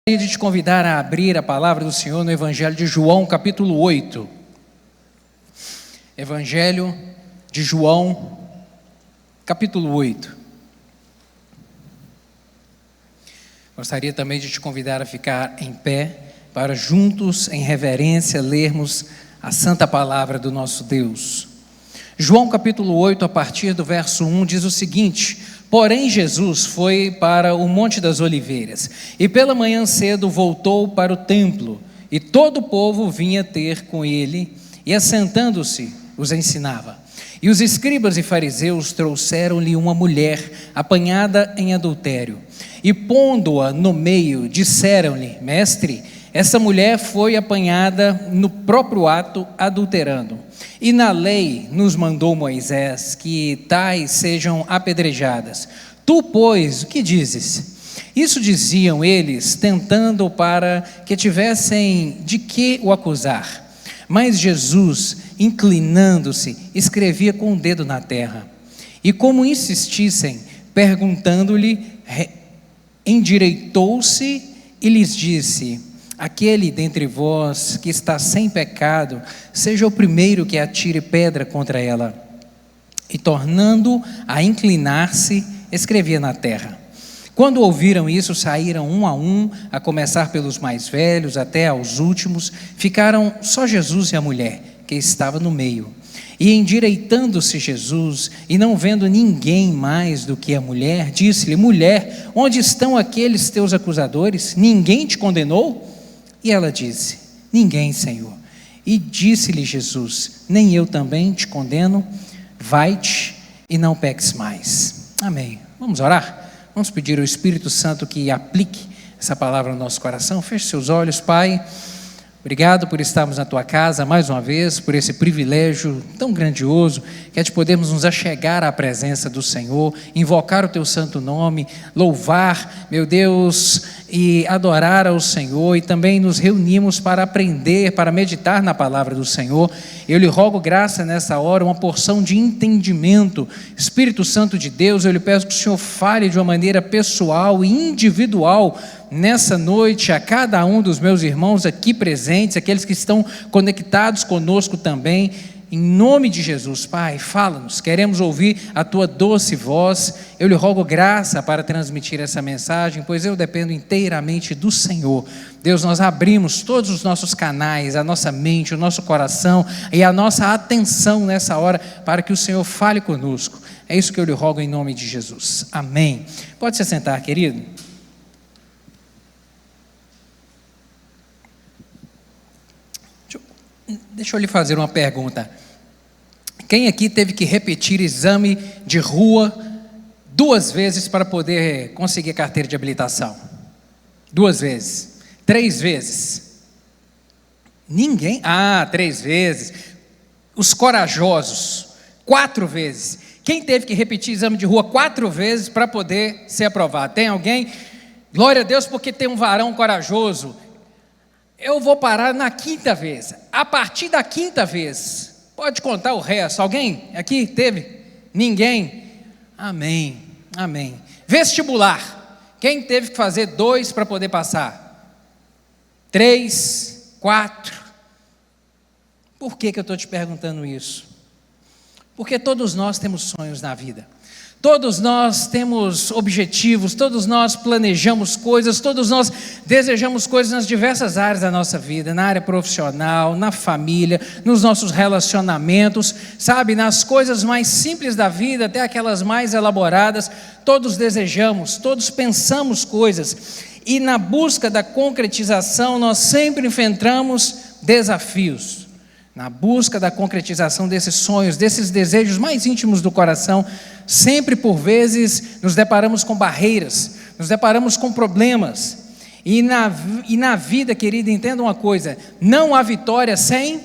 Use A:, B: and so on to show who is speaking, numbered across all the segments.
A: De te convidar a abrir a palavra do Senhor no Evangelho de João, capítulo 8. Evangelho de João, capítulo 8. Gostaria também de te convidar a ficar em pé, para juntos, em reverência, lermos a santa palavra do nosso Deus. João, capítulo 8, a partir do verso 1, diz o seguinte: Porém Jesus foi para o Monte das Oliveiras, e pela manhã cedo voltou para o templo, e todo o povo vinha ter com ele, e assentando-se, os ensinava. E os escribas e fariseus trouxeram-lhe uma mulher apanhada em adultério, e pondo-a no meio, disseram-lhe: Mestre, essa mulher foi apanhada no próprio ato adulterando. E na lei nos mandou Moisés que tais sejam apedrejadas. Tu, pois, o que dizes? Isso diziam eles, tentando para que tivessem de que o acusar. Mas Jesus, inclinando-se, escrevia com o dedo na terra. E como insistissem, perguntando-lhe, endireitou-se e lhes disse: Aquele dentre vós que está sem pecado, seja o primeiro que atire pedra contra ela. E tornando a inclinar-se, escrevia na terra. Quando ouviram isso, saíram um, a começar pelos mais velhos até aos últimos. Ficaram só Jesus e a mulher, que estava no meio. E endireitando-se Jesus, e não vendo ninguém mais do que a mulher, disse-lhe: Mulher, onde estão aqueles teus acusadores? Ninguém te condenou? E ela disse: Ninguém, Senhor. E disse-lhe Jesus: Nem eu também te condeno, vai-te e não peques mais. Amém. Vamos orar? Vamos pedir ao Espírito Santo que aplique essa palavra no nosso coração. Feche seus olhos, Pai. Obrigado por estarmos na Tua casa mais uma vez, por esse privilégio tão grandioso, que é de podermos nos achegar à presença do Senhor, invocar o Teu santo nome, louvar, meu Deus, e adorar ao Senhor, e também nos reunimos para aprender, para meditar na palavra do Senhor. Eu lhe rogo graça nessa hora, uma porção de entendimento. Espírito Santo de Deus, eu lhe peço que o Senhor fale de uma maneira pessoal e individual nessa noite a cada um dos meus irmãos aqui presentes, aqueles que estão conectados conosco também. Em nome de Jesus, Pai, fala-nos, queremos ouvir a Tua doce voz. Eu lhe rogo graça para transmitir essa mensagem, pois eu dependo inteiramente do Senhor. Deus, nós abrimos todos os nossos canais, a nossa mente, o nosso coração e a nossa atenção nessa hora, para que o Senhor fale conosco. É isso que eu lhe rogo em nome de Jesus. Amém. Pode se sentar, querido. Deixa eu lhe fazer uma pergunta. Quem aqui teve que repetir exame de rua 2 vezes para poder conseguir carteira de habilitação? 2 vezes? 3 vezes? Ninguém? 3 vezes. Os corajosos, 4 vezes. Quem teve que repetir exame de rua 4 vezes para poder ser aprovado? Tem alguém? Glória a Deus, porque tem um varão corajoso. Eu vou parar na 5ª vez. A partir da 5ª vez, pode contar o resto. Alguém aqui teve? Ninguém? Amém, amém. Vestibular. Quem teve que fazer 2 para poder passar? 3, 4. Por que eu estou te perguntando isso? Porque todos nós temos sonhos na vida. Todos nós temos objetivos, todos nós planejamos coisas, todos nós desejamos coisas nas diversas áreas da nossa vida, na área profissional, na família, nos nossos relacionamentos, sabe, nas coisas mais simples da vida, até aquelas mais elaboradas. Todos desejamos, todos pensamos coisas, e na busca da concretização nós sempre enfrentamos desafios. Na busca da concretização desses sonhos, desses desejos mais íntimos do coração, sempre por vezes nos deparamos com barreiras, nos deparamos com problemas. E na vida, querida, entenda uma coisa: não há vitória sem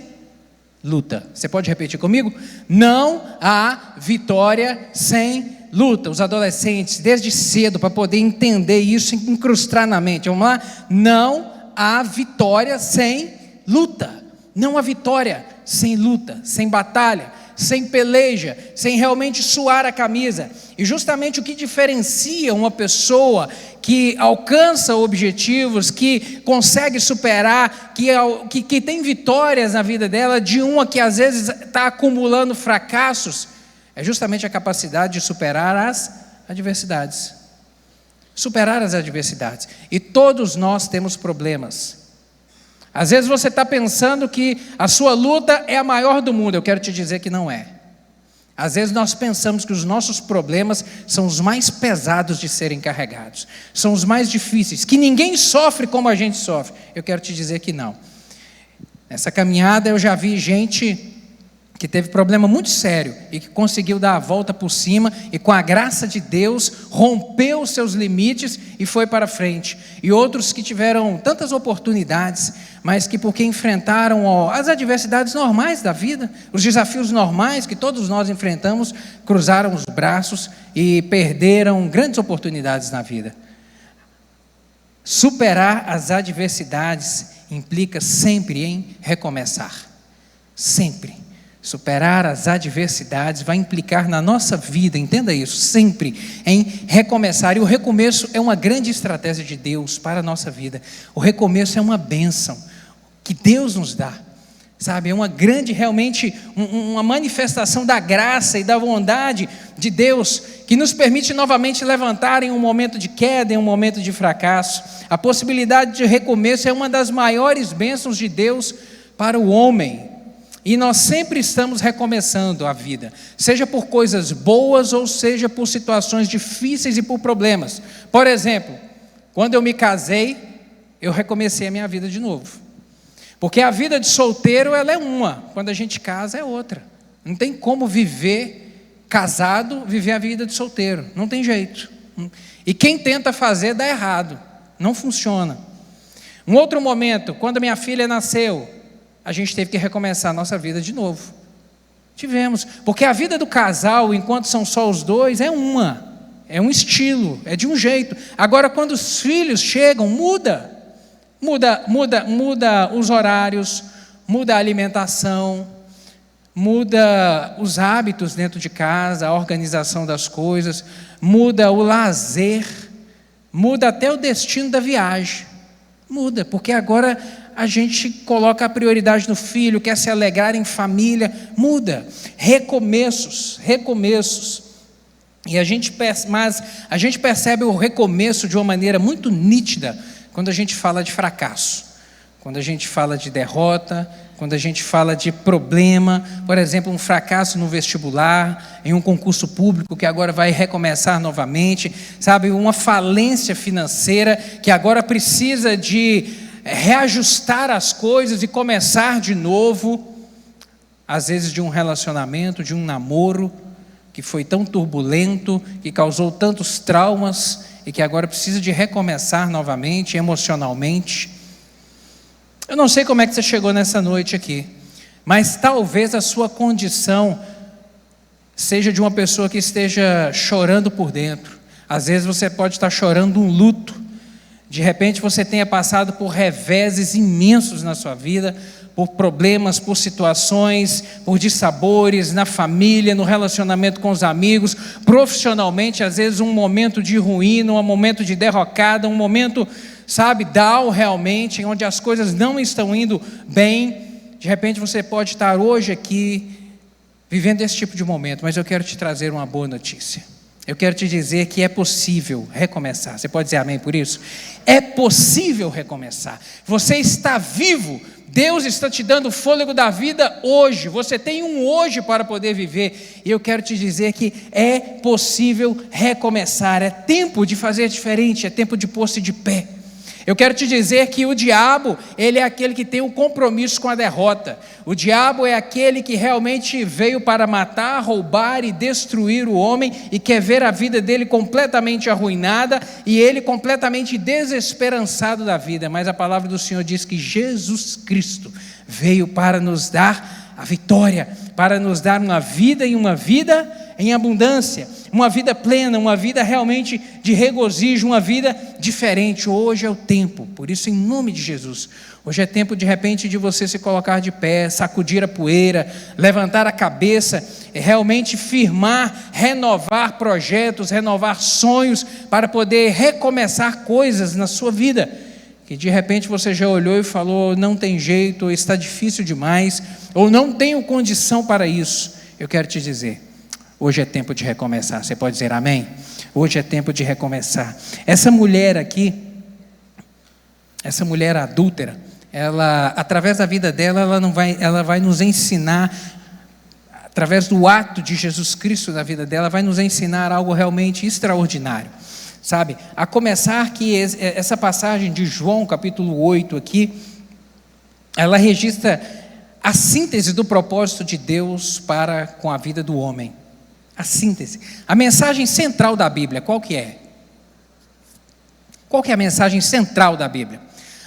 A: luta. Você pode repetir comigo? Não há vitória sem luta. Os adolescentes, desde cedo, para poder entender isso, incrustar na mente. Vamos lá? Não há vitória sem luta. Não há vitória sem luta, sem batalha, sem peleja, sem realmente suar a camisa. E justamente o que diferencia uma pessoa que alcança objetivos, que consegue superar, que tem vitórias na vida dela, de uma que às vezes está acumulando fracassos, é justamente a capacidade de superar as adversidades. Superar as adversidades. E todos nós temos problemas. Às vezes você está pensando que a sua luta é a maior do mundo. Eu quero te dizer que não é. Às vezes nós pensamos que os nossos problemas são os mais pesados de serem carregados, são os mais difíceis, que ninguém sofre como a gente sofre. Eu quero te dizer que não. Nessa caminhada eu já vi gente que teve problema muito sério e que conseguiu dar a volta por cima e, com a graça de Deus, rompeu os seus limites e foi para frente. E outros que tiveram tantas oportunidades, mas que, porque enfrentaram as adversidades normais da vida, os desafios normais que todos nós enfrentamos, cruzaram os braços e perderam grandes oportunidades na vida. Superar as adversidades implica sempre em recomeçar. Sempre. Superar as adversidades vai implicar na nossa vida, entenda isso, sempre em recomeçar. E o recomeço é uma grande estratégia de Deus para a nossa vida. O recomeço é uma bênção que Deus nos dá, sabe? É uma grande, realmente, uma manifestação da graça e da bondade de Deus, que nos permite novamente levantar em um momento de queda, em um momento de fracasso. A possibilidade de recomeço é uma das maiores bênçãos de Deus para o homem. E nós sempre estamos recomeçando a vida, seja por coisas boas ou seja por situações difíceis e por problemas. Por exemplo, quando eu me casei, eu recomecei a minha vida de novo. Porque a vida de solteiro, ela é uma, quando a gente casa é outra. Não tem como viver casado, viver a vida de solteiro, não tem jeito. E quem tenta fazer dá errado, não funciona. Um outro momento, quando minha filha nasceu, a gente teve que recomeçar a nossa vida de novo. Tivemos, porque a vida do casal, enquanto são só os dois, é um estilo, é de um jeito. Agora, quando os filhos chegam, muda os horários, muda a alimentação, muda os hábitos dentro de casa, a organização das coisas, muda o lazer, muda até o destino da viagem. Muda, porque agora a gente coloca a prioridade no filho, quer se alegrar em família, muda. Recomeços. E mas a gente percebe o recomeço de uma maneira muito nítida quando a gente fala de fracasso, quando a gente fala de derrota, quando a gente fala de problema, por exemplo, um fracasso no vestibular, em um concurso público que agora vai recomeçar novamente, sabe, uma falência financeira que agora precisa de reajustar as coisas e começar de novo, às vezes de um relacionamento, de um namoro que foi tão turbulento, que causou tantos traumas e que agora precisa de recomeçar novamente, emocionalmente. Eu não sei como é que você chegou nessa noite aqui, mas talvez a sua condição seja de uma pessoa que esteja chorando por dentro. Às vezes você pode estar chorando um luto. De repente você tenha passado por reveses imensos na sua vida, por problemas, por situações, por dissabores na família, no relacionamento com os amigos, profissionalmente, às vezes um momento de ruína, um momento de derrocada, um momento, sabe, down realmente, onde as coisas não estão indo bem. De repente você pode estar hoje aqui, vivendo esse tipo de momento, mas eu quero te trazer uma boa notícia. Eu quero te dizer que é possível recomeçar. Você pode dizer amém por isso? É possível recomeçar. Você está vivo. Deus está te dando o fôlego da vida hoje. Você tem um hoje para poder viver. E eu quero te dizer que é possível recomeçar. É tempo de fazer diferente. É tempo de pôr-se de pé. Eu quero te dizer que o diabo, ele é aquele que tem um compromisso com a derrota. O diabo é aquele que realmente veio para matar, roubar e destruir o homem e quer ver a vida dele completamente arruinada e ele completamente desesperançado da vida. Mas a palavra do Senhor diz que Jesus Cristo veio para nos dar a vitória, para nos dar uma vida e uma vida em abundância, uma vida plena, uma vida realmente de regozijo, uma vida diferente. Hoje é o tempo, por isso, em nome de Jesus, hoje é tempo de repente de você se colocar de pé, sacudir a poeira, levantar a cabeça, realmente firmar, renovar projetos, renovar sonhos, para poder recomeçar coisas na sua vida, que de repente você já olhou e falou, não tem jeito, ou está difícil demais, ou não tenho condição para isso. Eu quero te dizer, hoje é tempo de recomeçar. Você pode dizer amém? Hoje é tempo de recomeçar. Essa mulher aqui, essa mulher adúltera, ela, através da vida dela, ela vai nos ensinar, através do ato de Jesus Cristo na vida dela, vai nos ensinar algo realmente extraordinário. Sabe, a começar que essa passagem de João capítulo 8 aqui, ela registra a síntese do propósito de Deus para com a vida do homem. A síntese, a mensagem central da Bíblia, qual que é? Qual que é a mensagem central da Bíblia?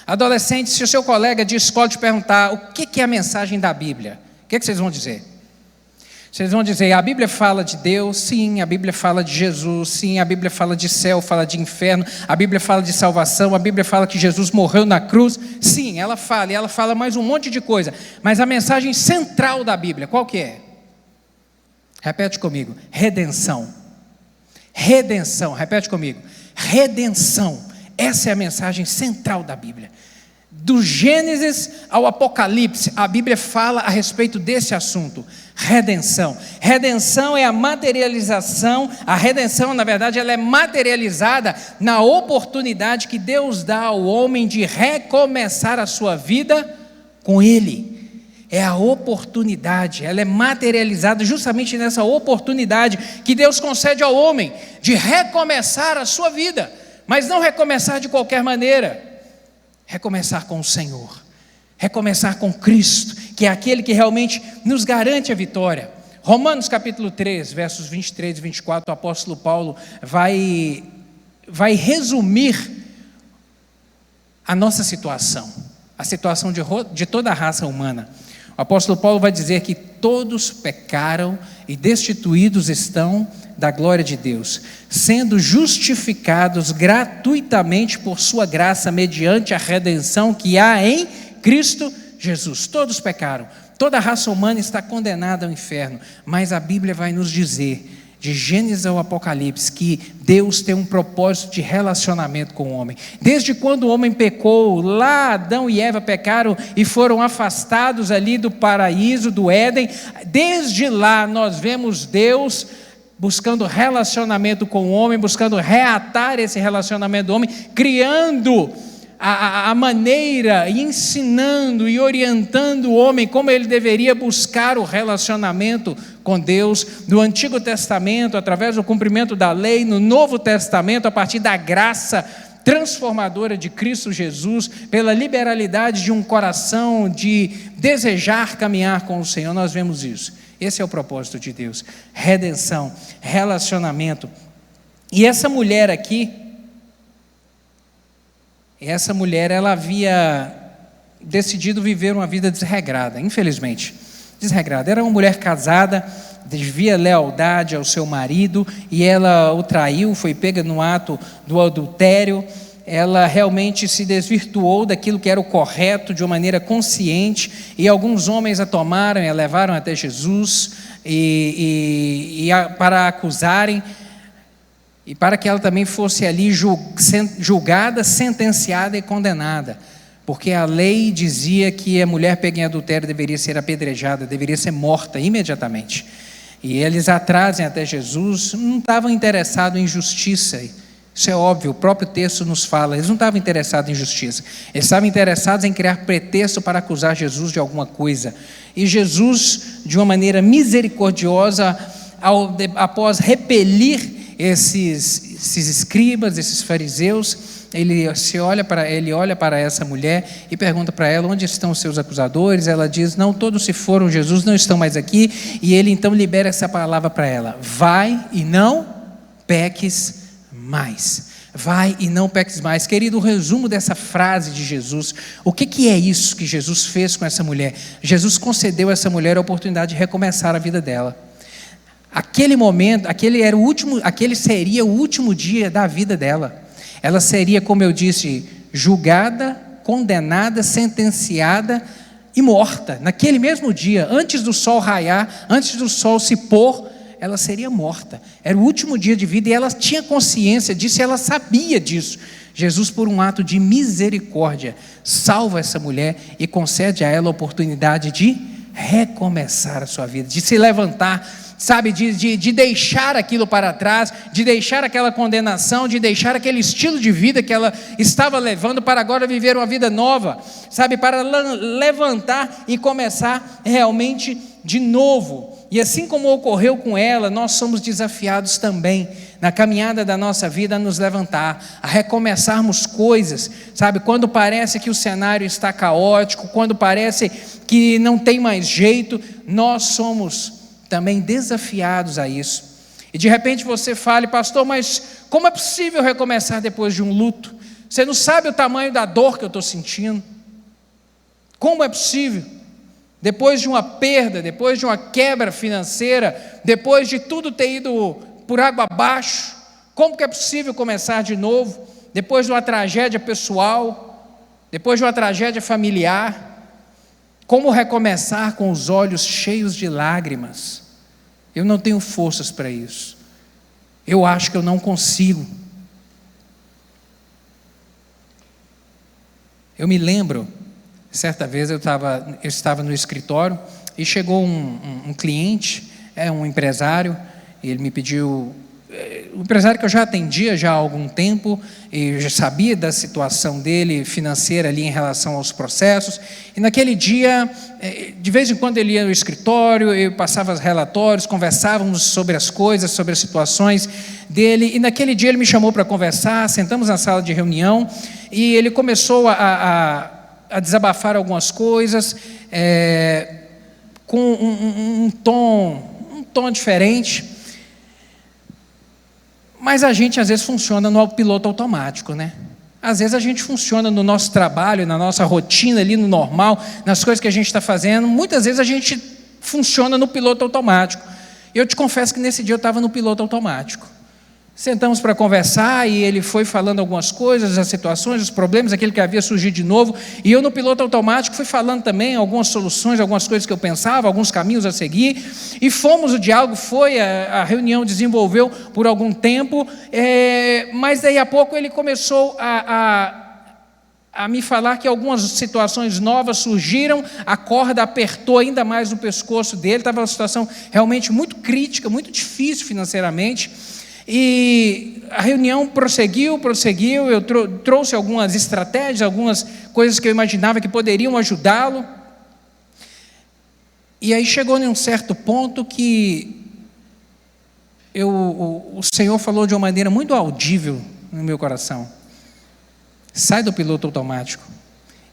A: Adolescente, se o seu colega de escola te perguntar o que é a mensagem da Bíblia, o que vocês vão dizer? Vocês vão dizer, a Bíblia fala de Deus? Sim. A Bíblia fala de Jesus? Sim. A Bíblia fala de céu, fala de inferno. A Bíblia fala de salvação. A Bíblia fala que Jesus morreu na cruz. Sim, ela fala, e ela fala mais um monte de coisa. Mas a mensagem central da Bíblia, qual que é? Repete comigo, redenção. Redenção, repete comigo, redenção. Essa é a mensagem central da Bíblia. Do Gênesis ao Apocalipse, a Bíblia fala a respeito desse assunto, redenção. Redenção é a materialização, a redenção, na verdade, ela é materializada na oportunidade que Deus dá ao homem de recomeçar a sua vida com Ele. É a oportunidade, ela é materializada justamente nessa oportunidade que Deus concede ao homem de recomeçar a sua vida, mas não recomeçar de qualquer maneira. Recomeçar com o Senhor, recomeçar com Cristo, que é aquele que realmente nos garante a vitória. Romanos capítulo 3, versos 23 e 24, o apóstolo Paulo vai resumir a nossa situação, a situação de toda a raça humana. O apóstolo Paulo vai dizer que todos pecaram e destituídos estão da glória de Deus, sendo justificados gratuitamente por sua graça, mediante a redenção que há em Cristo Jesus. Todos pecaram, toda a raça humana está condenada ao inferno, mas a Bíblia vai nos dizer, de Gênesis ao Apocalipse, que Deus tem um propósito de relacionamento com o homem. Desde quando o homem pecou, lá Adão e Eva pecaram e foram afastados ali do paraíso, do Éden, desde lá nós vemos Deus buscando relacionamento com o homem, buscando reatar esse relacionamento do homem, criando a maneira, e ensinando e orientando o homem como ele deveria buscar o relacionamento com Deus, no Antigo Testamento, através do cumprimento da lei, no Novo Testamento, a partir da graça transformadora de Cristo Jesus, pela liberalidade de um coração, de desejar caminhar com o Senhor, nós vemos isso. Esse é o propósito de Deus, redenção, relacionamento. E essa mulher aqui, ela havia decidido viver uma vida desregrada, infelizmente, desregrada. Era uma mulher casada, devia lealdade ao seu marido, e ela o traiu, foi pega no ato do adultério. Ela realmente se desvirtuou daquilo que era o correto, de uma maneira consciente, e alguns homens a tomaram e a levaram até Jesus, para acusarem, e para que ela também fosse ali julgada, sentenciada e condenada, porque a lei dizia que a mulher pega em adultério deveria ser apedrejada, deveria ser morta imediatamente. E eles a trazem até Jesus, não estavam interessados em justiça. Isso é óbvio, o próprio texto nos fala, eles não estavam interessados em justiça, eles estavam interessados em criar pretexto para acusar Jesus de alguma coisa. E Jesus, de uma maneira misericordiosa, após repelir esses escribas, esses fariseus, ele olha para essa mulher e pergunta para ela, onde estão os seus acusadores? Ela diz, não, todos se foram, Jesus, não estão mais aqui. E ele então libera essa palavra para ela, vai e não peques mais. Vai e não peques mais. Querido, o resumo dessa frase de Jesus, o que é isso que Jesus fez com essa mulher? Jesus concedeu a essa mulher a oportunidade de recomeçar a vida dela. Aquele momento, aquele seria o último dia da vida dela. Ela seria, como eu disse, julgada, condenada, sentenciada e morta. Naquele mesmo dia, antes do sol raiar, antes do sol se pôr, ela seria morta. Era o último dia de vida e ela tinha consciência disso, ela sabia disso. Jesus, por um ato de misericórdia, salva essa mulher e concede a ela a oportunidade de recomeçar a sua vida, de se levantar, sabe, de deixar aquilo para trás, de deixar aquela condenação, de deixar aquele estilo de vida que ela estava levando para agora viver uma vida nova, sabe, para levantar e começar realmente de novo. E assim como ocorreu com ela, nós somos desafiados também, na caminhada da nossa vida, a nos levantar, a recomeçarmos coisas, sabe, quando parece que o cenário está caótico, quando parece que não tem mais jeito, nós somos também desafiados a isso. E de repente você fale: pastor, mas como é possível recomeçar depois de um luto? Você não sabe o tamanho da dor que eu estou sentindo. Como é possível? Depois de uma perda, depois de uma quebra financeira, depois de tudo ter ido por água abaixo, como que é possível começar de novo? Depois de uma tragédia pessoal, depois de uma tragédia familiar, como recomeçar com os olhos cheios de lágrimas? Eu não tenho forças para isso. Eu acho que eu não consigo. Eu me lembro, certa vez eu estava no escritório e chegou um cliente, um empresário, e ele me pediu, um empresário que eu já atendia já há algum tempo, e eu já sabia da situação dele financeira ali em relação aos processos, e naquele dia, de vez em quando ele ia no escritório, eu passava relatórios, conversávamos sobre as coisas, sobre as situações dele, e naquele dia ele me chamou para conversar, sentamos na sala de reunião, e ele começou a desabafar algumas coisas, com um tom diferente, mas a gente às vezes funciona no piloto automático, né? Às vezes a gente funciona no nosso trabalho, na nossa rotina ali, no normal, nas coisas que a gente está fazendo, muitas vezes a gente funciona no piloto automático. Eu te confesso que nesse dia eu estava no piloto automático. Sentamos para conversar e ele foi falando algumas coisas, as situações, os problemas, aquilo que havia surgido de novo, e eu no piloto automático fui falando também algumas soluções, algumas coisas que eu pensava, alguns caminhos a seguir, e o diálogo foi, a reunião desenvolveu por algum tempo, mas daí a pouco ele começou a me falar que algumas situações novas surgiram, a corda apertou ainda mais no pescoço dele, estava uma situação realmente muito crítica, muito difícil financeiramente. E a reunião prosseguiu, eu trouxe algumas estratégias, algumas coisas que eu imaginava que poderiam ajudá-lo, e aí chegou em um certo ponto que o Senhor falou de uma maneira muito audível no meu coração: sai do piloto automático,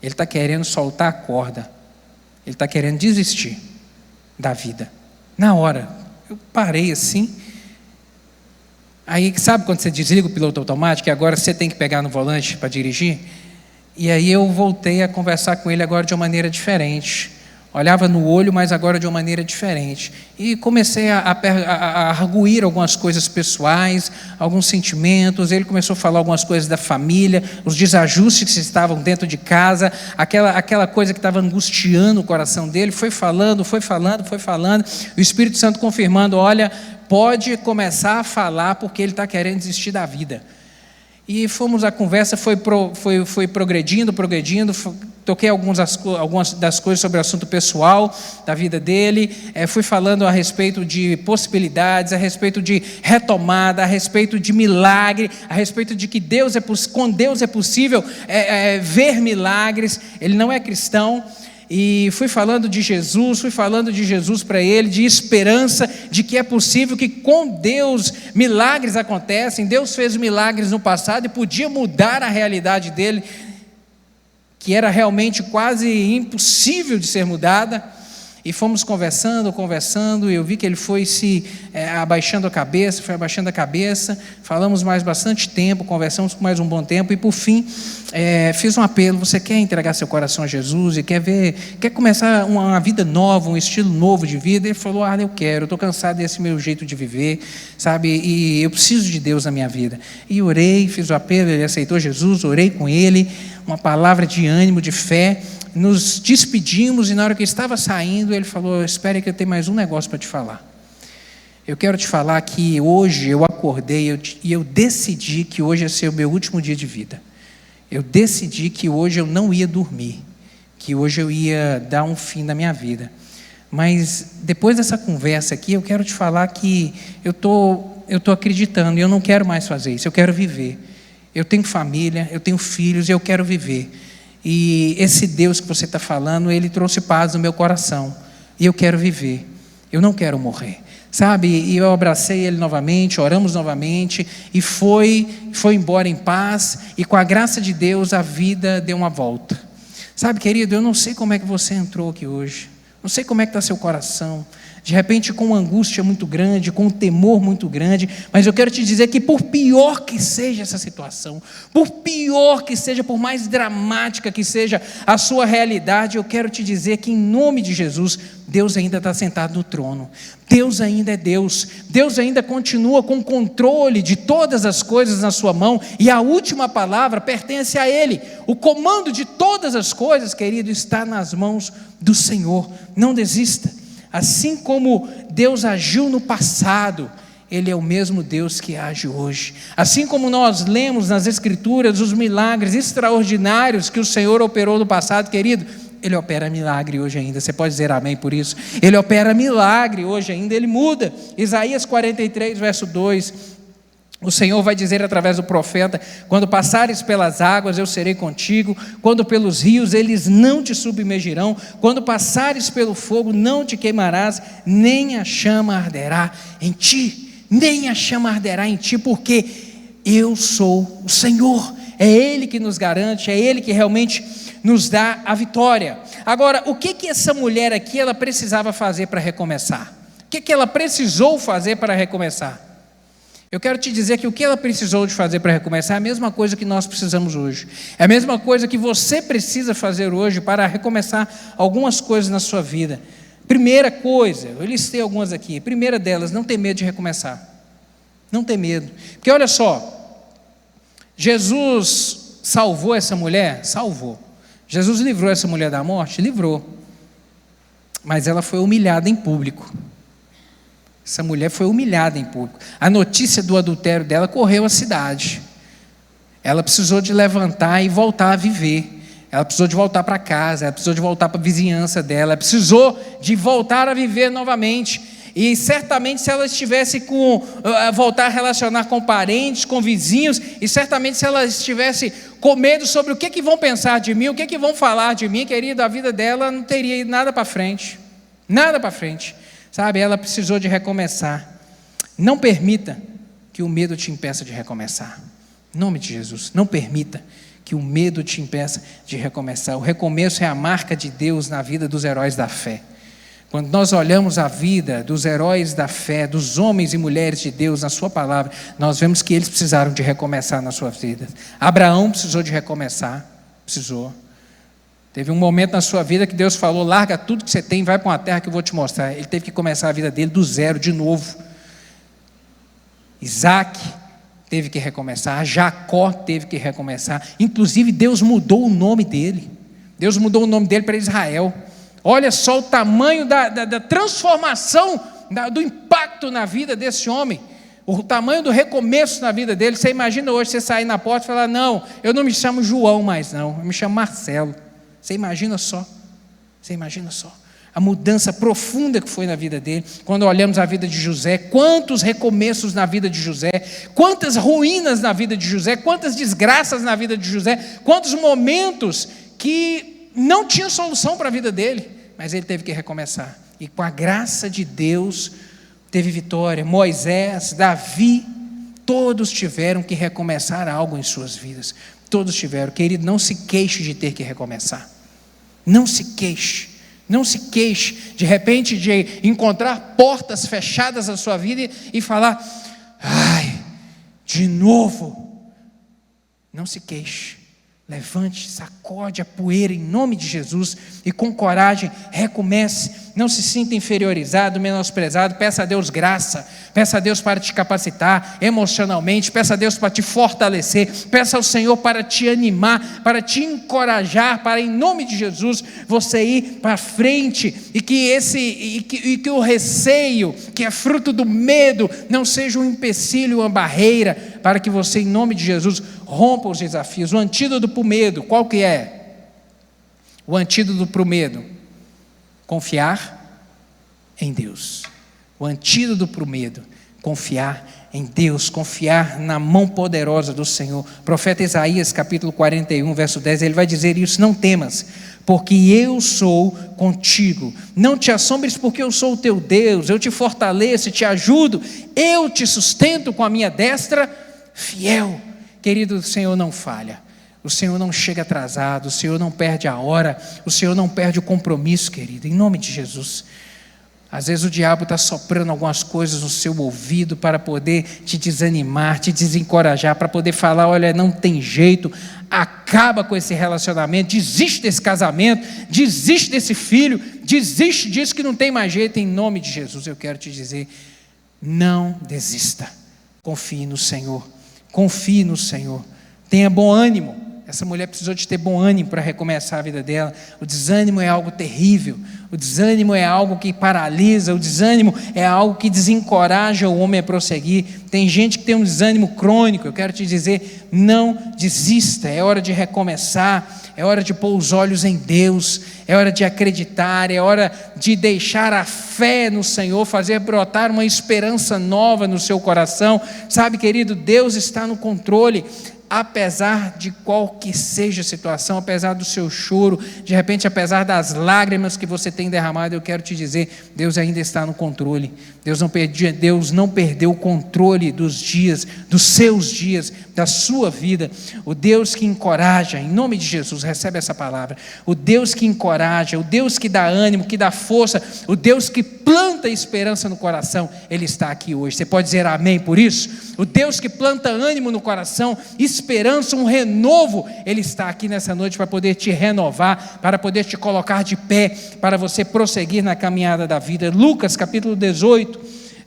A: ele está querendo soltar a corda, ele está querendo desistir da vida. Na hora, eu parei assim. Aí, sabe quando você desliga o piloto automático e agora você tem que pegar no volante para dirigir? E aí eu voltei a conversar com ele agora de uma maneira diferente. Olhava no olho, mas agora de uma maneira diferente. E comecei a arguir algumas coisas pessoais, alguns sentimentos. Ele começou a falar algumas coisas da família, os desajustes que estavam dentro de casa, aquela coisa que estava angustiando o coração dele. Foi falando. O Espírito Santo confirmando: olha, pode começar a falar, porque ele está querendo desistir da vida. E a conversa foi progredindo, toquei algumas das coisas sobre o assunto pessoal da vida dele, fui falando a respeito de possibilidades, a respeito de retomada, a respeito de milagre, a respeito de que com Deus é possível ver milagres. Ele não é cristão. E fui falando de Jesus para ele, de esperança, de que é possível que com Deus milagres acontecem. Deus fez milagres no passado e podia mudar a realidade dele, que era realmente quase impossível de ser mudada. E fomos conversando, e eu vi que ele foi abaixando a cabeça, falamos mais bastante tempo, conversamos por mais um bom tempo, e por fim, fiz um apelo: você quer entregar seu coração a Jesus, e quer começar uma vida nova, um estilo novo de vida? Ele falou: eu quero, eu estou cansado desse meu jeito de viver, sabe, e eu preciso de Deus na minha vida. E orei, fiz o apelo, ele aceitou Jesus, orei com ele, uma palavra de ânimo, de fé. Nos despedimos, e na hora que eu estava saindo, ele falou: espere que eu tenho mais um negócio para te falar. Eu quero te falar que hoje eu acordei e eu decidi que hoje ia ser o meu último dia de vida. Eu decidi que hoje eu não ia dormir, que hoje eu ia dar um fim na minha vida. Mas depois dessa conversa aqui, eu quero te falar que eu tô acreditando, e eu não quero mais fazer isso, eu quero viver. Eu tenho família, eu tenho filhos, e eu quero viver. E esse Deus que você está falando, Ele trouxe paz no meu coração, e eu quero viver, eu não quero morrer, sabe? E eu abracei Ele novamente, oramos novamente, e foi embora em paz, e com a graça de Deus a vida deu uma volta. Sabe, querido, eu não sei como é que você entrou aqui hoje, não sei como é que está seu coração, de repente com uma angústia muito grande, com um temor muito grande, mas eu quero te dizer que por pior que seja essa situação, por pior que seja, por mais dramática que seja a sua realidade, eu quero te dizer que em nome de Jesus, Deus ainda está sentado no trono, Deus ainda é Deus, Deus ainda continua com controle de todas as coisas na sua mão, e a última palavra pertence a Ele. O comando de todas as coisas, querido, está nas mãos do Senhor. Não desista. Assim como Deus agiu no passado, Ele é o mesmo Deus que age hoje. Assim como nós lemos nas Escrituras os milagres extraordinários que o Senhor operou no passado, querido, Ele opera milagre hoje ainda. Você pode dizer amém por isso? Ele opera milagre hoje ainda, Ele muda. Isaías 43, verso 2, o Senhor vai dizer através do profeta: quando passares pelas águas, eu serei contigo, quando pelos rios, eles não te submergirão, quando passares pelo fogo, não te queimarás, nem a chama arderá em ti, porque eu sou o Senhor. É Ele que nos garante, é Ele que realmente nos dá a vitória. Agora, o que essa mulher aqui, ela precisava fazer para recomeçar? O que ela precisou fazer para recomeçar? Eu quero te dizer que o que ela precisou de fazer para recomeçar é a mesma coisa que nós precisamos hoje. É a mesma coisa que você precisa fazer hoje para recomeçar algumas coisas na sua vida. Primeira coisa, eu listei algumas aqui. Primeira delas, não ter medo de recomeçar. Não ter medo. Porque olha só, Jesus salvou essa mulher? Salvou. Jesus livrou essa mulher da morte? Livrou. Mas ela foi humilhada em público. Essa mulher foi humilhada em público. A notícia do adultério dela correu a cidade. Ela precisou de levantar e voltar a viver. Ela precisou de voltar para casa, ela precisou de voltar para a vizinhança dela, ela precisou de voltar a viver novamente. E certamente se ela estivesse voltar a relacionar com parentes, com vizinhos, e certamente se ela estivesse com medo sobre o que vão pensar de mim, o que vão falar de mim, querido, a vida dela não teria ido nada para frente. Nada para frente. Sabe, ela precisou de recomeçar. Não permita que o medo te impeça de recomeçar. Em nome de Jesus, não permita que o medo te impeça de recomeçar. O recomeço é a marca de Deus na vida dos heróis da fé. Quando nós olhamos a vida dos heróis da fé, dos homens e mulheres de Deus na sua palavra, nós vemos que eles precisaram de recomeçar na sua vida. Abraão precisou de recomeçar, precisou. Teve um momento na sua vida que Deus falou: larga tudo que você tem, vai para uma terra que eu vou te mostrar. Ele teve que começar a vida dele do zero, de novo. Isaac teve que recomeçar, Jacó teve que recomeçar. Inclusive Deus mudou o nome dele. Deus mudou o nome dele para Israel. Olha só o tamanho da transformação, do impacto na vida desse homem. O tamanho do recomeço na vida dele. Você imagina hoje você sair na porta e falar: não, eu não me chamo João mais não, eu me chamo Marcelo. Você imagina só, a mudança profunda que foi na vida dele. Quando olhamos a vida de José, quantos recomeços na vida de José, quantas ruínas na vida de José, quantas desgraças na vida de José, quantos momentos que não tinham solução para a vida dele, mas ele teve que recomeçar, e com a graça de Deus teve vitória. Moisés, Davi, todos tiveram que recomeçar algo em suas vidas. Todos tiveram. Querido, não se queixe de ter que recomeçar. Não se queixe. Não se queixe, de repente, de encontrar portas fechadas na sua vida e falar: ai, de novo. Não se queixe. Levante, sacode a poeira em nome de Jesus e com coragem recomece. Não se sinta inferiorizado, menosprezado. Peça a Deus graça, peça a Deus para te capacitar emocionalmente, peça a Deus para te fortalecer, peça ao Senhor para te animar, para te encorajar, para em nome de Jesus você ir para frente e que o receio, que é fruto do medo, não seja um empecilho, uma barreira, para que você em nome de Jesus rompa os desafios. O antídoto para o medo, qual que é? O antídoto para o medo: confiar em Deus. O antídoto para o medo: confiar em Deus, confiar na mão poderosa do Senhor. O profeta Isaías, capítulo 41, verso 10, ele vai dizer isso: não temas, porque eu sou contigo. Não te assombres, porque eu sou o teu Deus. Eu te fortaleço e te ajudo. Eu te sustento com a minha destra fiel. Querido, o Senhor não falha. O Senhor não chega atrasado. O Senhor não perde a hora. O Senhor não perde o compromisso, querido, em nome de Jesus. Às vezes o diabo está soprando algumas coisas no seu ouvido para poder te desanimar, te desencorajar, para poder falar: olha, não tem jeito, acaba com esse relacionamento, desiste desse casamento, desiste desse filho, desiste disso que não tem mais jeito. Em nome de Jesus eu quero te dizer: não desista, confie no Senhor, confie no Senhor, tenha bom ânimo. Essa mulher precisou de ter bom ânimo para recomeçar a vida dela. O desânimo é algo terrível, o desânimo é algo que paralisa, o desânimo é algo que desencoraja o homem a prosseguir. Tem gente que tem um desânimo crônico. Eu quero te dizer: não desista, é hora de recomeçar, é hora de pôr os olhos em Deus, é hora de acreditar, é hora de deixar a fé no Senhor fazer brotar uma esperança nova no seu coração. Sabe, querido, Deus está no controle. Apesar de qual que seja a situação, apesar do seu choro, de repente apesar das lágrimas que você tem derramado, eu quero te dizer: Deus ainda está no controle. Deus não perdeu o controle dos dias, dos seus dias, da sua vida. O Deus que encoraja, em nome de Jesus, recebe essa palavra. O Deus que encoraja, o Deus que dá ânimo, que dá força, o Deus que planta esperança no coração, Ele está aqui hoje. Você pode dizer amém por isso? O Deus que planta ânimo no coração, esperança, um renovo, Ele está aqui nessa noite para poder te renovar, para poder te colocar de pé, para você prosseguir na caminhada da vida. Lucas capítulo 18,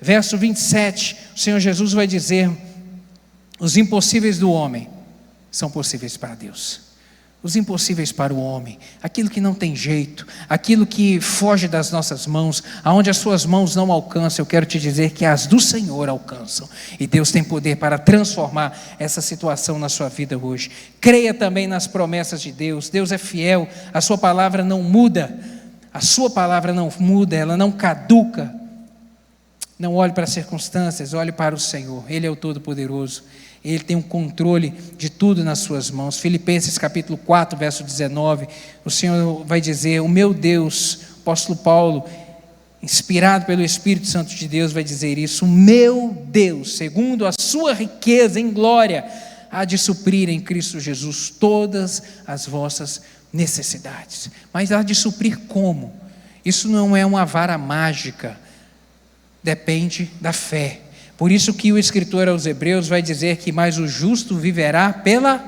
A: verso 27, o Senhor Jesus vai dizer: os impossíveis do homem são possíveis para Deus. Os impossíveis para o homem, aquilo que não tem jeito, aquilo que foge das nossas mãos, aonde as suas mãos não alcançam, eu quero te dizer que as do Senhor alcançam, e Deus tem poder para transformar essa situação na sua vida hoje. Creia também nas promessas de Deus. Deus é fiel, a sua palavra não muda, a sua palavra não muda, ela não caduca. Não olhe para as circunstâncias, olhe para o Senhor. Ele é o Todo-Poderoso, Ele tem o controle de tudo nas suas mãos. Filipenses capítulo 4, verso 19, o Senhor vai dizer: o meu Deus, o apóstolo Paulo, inspirado pelo Espírito Santo de Deus, vai dizer isso: o meu Deus, segundo a sua riqueza em glória, há de suprir em Cristo Jesus todas as vossas necessidades. Mas há de suprir como? Isso não é uma vara mágica, depende da fé. Por isso que o escritor aos Hebreus vai dizer que: mas o justo viverá pela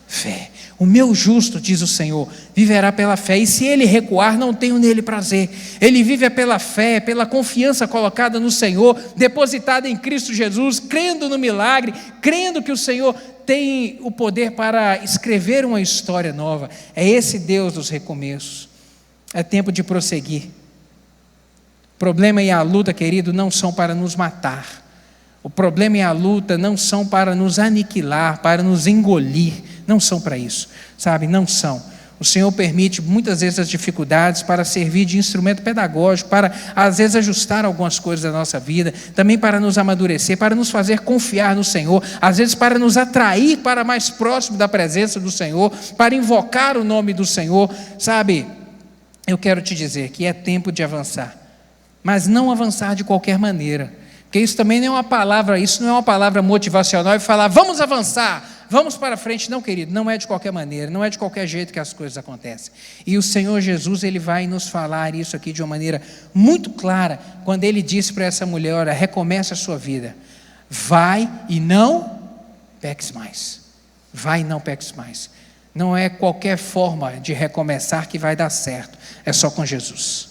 A: fé. O meu justo, diz o Senhor, viverá pela fé, e se ele recuar, não tenho nele prazer. Ele vive pela fé, pela confiança colocada no Senhor, depositada em Cristo Jesus, crendo no milagre, crendo que o Senhor tem o poder para escrever uma história nova. É esse Deus dos recomeços. É tempo de prosseguir. O problema e a luta, querido, não são para nos matar. O problema e a luta não são para nos aniquilar, para nos engolir. Não são para isso, sabe? Não são. O Senhor permite muitas vezes as dificuldades para servir de instrumento pedagógico, para às vezes ajustar algumas coisas da nossa vida, também para nos amadurecer, para nos fazer confiar no Senhor, às vezes para nos atrair para mais próximo da presença do Senhor, para invocar o nome do Senhor, sabe? Eu quero te dizer que é tempo de avançar, mas não avançar de qualquer maneira. Porque isso também não é uma palavra, isso não é uma palavra motivacional e falar: vamos avançar. vamos para frente. Não, querido, não é de qualquer maneira, não é de qualquer jeito que as coisas acontecem. E o Senhor Jesus, Ele vai nos falar isso aqui de uma maneira muito clara, quando Ele disse para essa mulher: olha, recomece a sua vida, vai e não peques mais, vai e não peques mais. Não é qualquer forma de recomeçar que vai dar certo, é só com Jesus.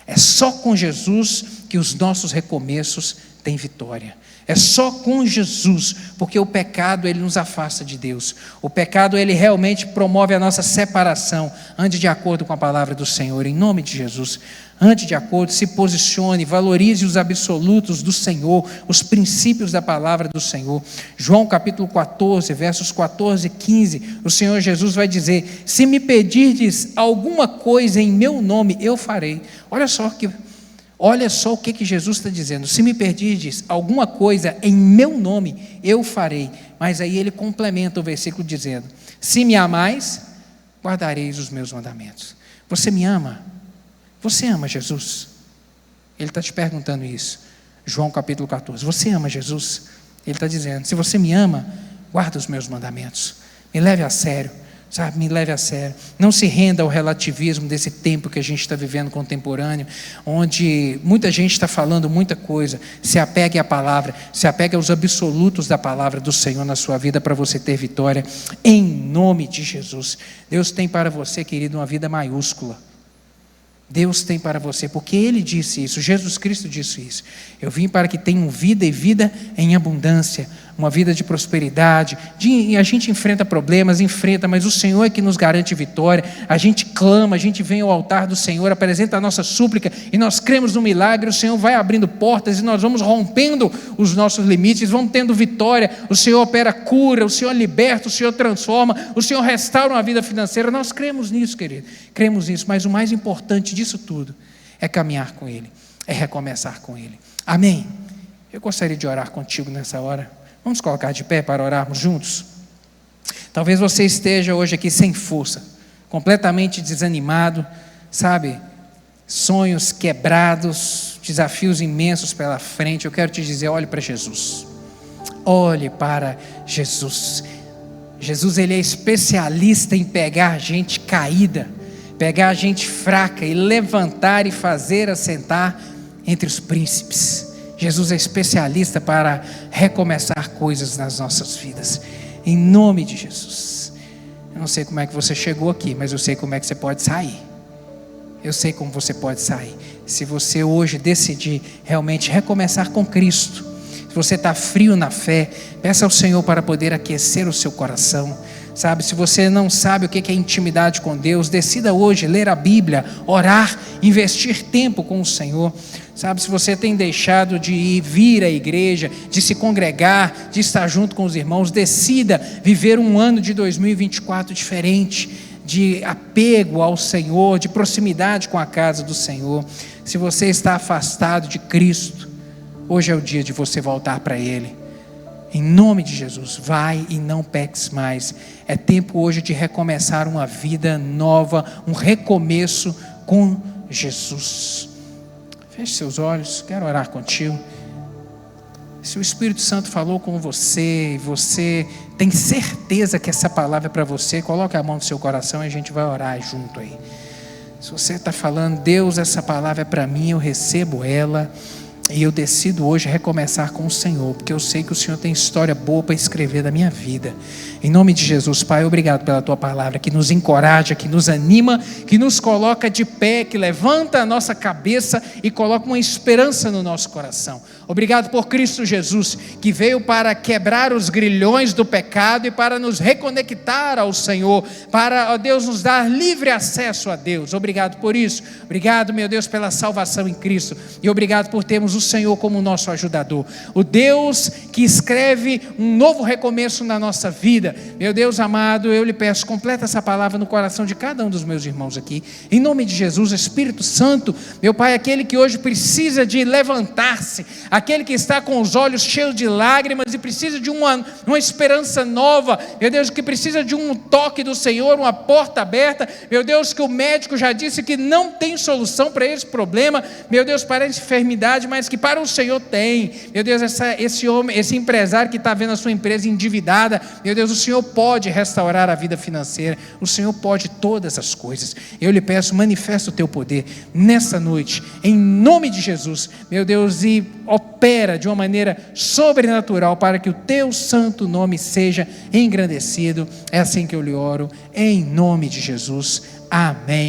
A: É só com Jesus que os nossos recomeços têm vitória. É só com Jesus, porque o pecado ele nos afasta de Deus. O pecado ele realmente promove a nossa separação. Ande de acordo com a palavra do Senhor, em nome de Jesus. Ande de acordo, se posicione, valorize os absolutos do Senhor, os princípios da palavra do Senhor. João capítulo 14, versos 14 e 15, o Senhor Jesus vai dizer: se me pedirdes alguma coisa em meu nome, eu farei. Olha só o que Jesus está dizendo: se me pedirdes alguma coisa em meu nome, eu farei. Mas aí ele complementa o versículo dizendo: se me amais, guardareis os meus mandamentos. Você me ama? Você ama Jesus? Ele está te perguntando isso. João capítulo 14, você ama Jesus? Ele está dizendo: se você me ama, guarda os meus mandamentos, me leve a sério. Sabe, me leve a sério, não se renda ao relativismo desse tempo que a gente está vivendo contemporâneo, onde muita gente está falando muita coisa. Se apegue à palavra, se apegue aos absolutos da palavra do Senhor na sua vida, para você ter vitória, em nome de Jesus. Deus tem para você, querido, uma vida maiúscula. Deus tem para você, porque Ele disse isso, Jesus Cristo disse isso: eu vim para que tenham vida e vida em abundância, uma vida de prosperidade. A gente enfrenta problemas, mas o Senhor é que nos garante vitória. A gente clama, a gente vem ao altar do Senhor, apresenta a nossa súplica, e nós cremos no milagre. O Senhor vai abrindo portas, e nós vamos rompendo os nossos limites, vamos tendo vitória. O Senhor opera cura, o Senhor liberta, o Senhor transforma, o Senhor restaura uma vida financeira. Nós cremos nisso, querido, cremos nisso, mas o mais importante disso tudo é caminhar com Ele, é recomeçar com Ele. Amém? Eu gostaria de orar contigo nessa hora. Vamos colocar de pé para orarmos juntos? Talvez você esteja hoje aqui sem força, completamente desanimado, sabe? Sonhos quebrados, desafios imensos pela frente. Eu quero te dizer: olhe para Jesus. Olhe para Jesus. Jesus, Ele é especialista em pegar gente caída, pegar a gente fraca e levantar e fazer assentar entre os príncipes. Jesus é especialista para recomeçar coisas nas nossas vidas, em nome de Jesus. Eu não sei como é que você chegou aqui, mas eu sei como é que você pode sair. Eu sei como você pode sair. Se você hoje decidir realmente recomeçar com Cristo, se você está frio na fé, peça ao Senhor para poder aquecer o seu coração. Sabe, se você não sabe o que é intimidade com Deus, decida hoje ler a Bíblia, orar, investir tempo com o Senhor. Sabe, se você tem deixado de vir à igreja, de se congregar, de estar junto com os irmãos, decida viver um ano de 2024 diferente, de apego ao Senhor, de proximidade com a casa do Senhor. Se você está afastado de Cristo, hoje é o dia de você voltar para Ele. Em nome de Jesus, vai e não peques mais. É tempo hoje de recomeçar uma vida nova, um recomeço com Jesus. Feche seus olhos, quero orar contigo. Se o Espírito Santo falou com você, e você tem certeza que essa palavra é para você, coloque a mão no seu coração e a gente vai orar junto aí. Se você está falando: Deus, essa palavra é para mim, eu recebo ela, e eu decido hoje recomeçar com o Senhor, porque eu sei que o Senhor tem história boa para escrever da minha vida. Em nome de Jesus, Pai, obrigado pela Tua palavra, que nos encoraja, que nos anima, que nos coloca de pé, que levanta a nossa cabeça e coloca uma esperança no nosso coração. Obrigado por Cristo Jesus, que veio para quebrar os grilhões do pecado e para nos reconectar ao Senhor, para, ó Deus, nos dar livre acesso a Deus. Obrigado por isso. Obrigado, meu Deus, pela salvação em Cristo, e obrigado por termos o Senhor como nosso ajudador, o Deus que escreve um novo recomeço na nossa vida. Meu Deus amado, eu lhe peço, completa essa palavra no coração de cada um dos meus irmãos aqui, em nome de Jesus. Espírito Santo, meu Pai, aquele que hoje precisa de levantar-se, aquele que está com os olhos cheios de lágrimas e precisa de uma esperança nova, meu Deus, que precisa de um toque do Senhor, uma porta aberta, meu Deus, que o médico já disse que não tem solução para esse problema, meu Deus, para essa enfermidade, mas mas que para o Senhor tem. Meu Deus, esse empresário que está vendo a sua empresa endividada, meu Deus, o Senhor pode restaurar a vida financeira, o Senhor pode todas as coisas. Eu lhe peço, manifesta o teu poder nessa noite, em nome de Jesus, meu Deus, e opera de uma maneira sobrenatural para que o teu santo nome seja engrandecido. É assim que eu lhe oro, em nome de Jesus. Amém.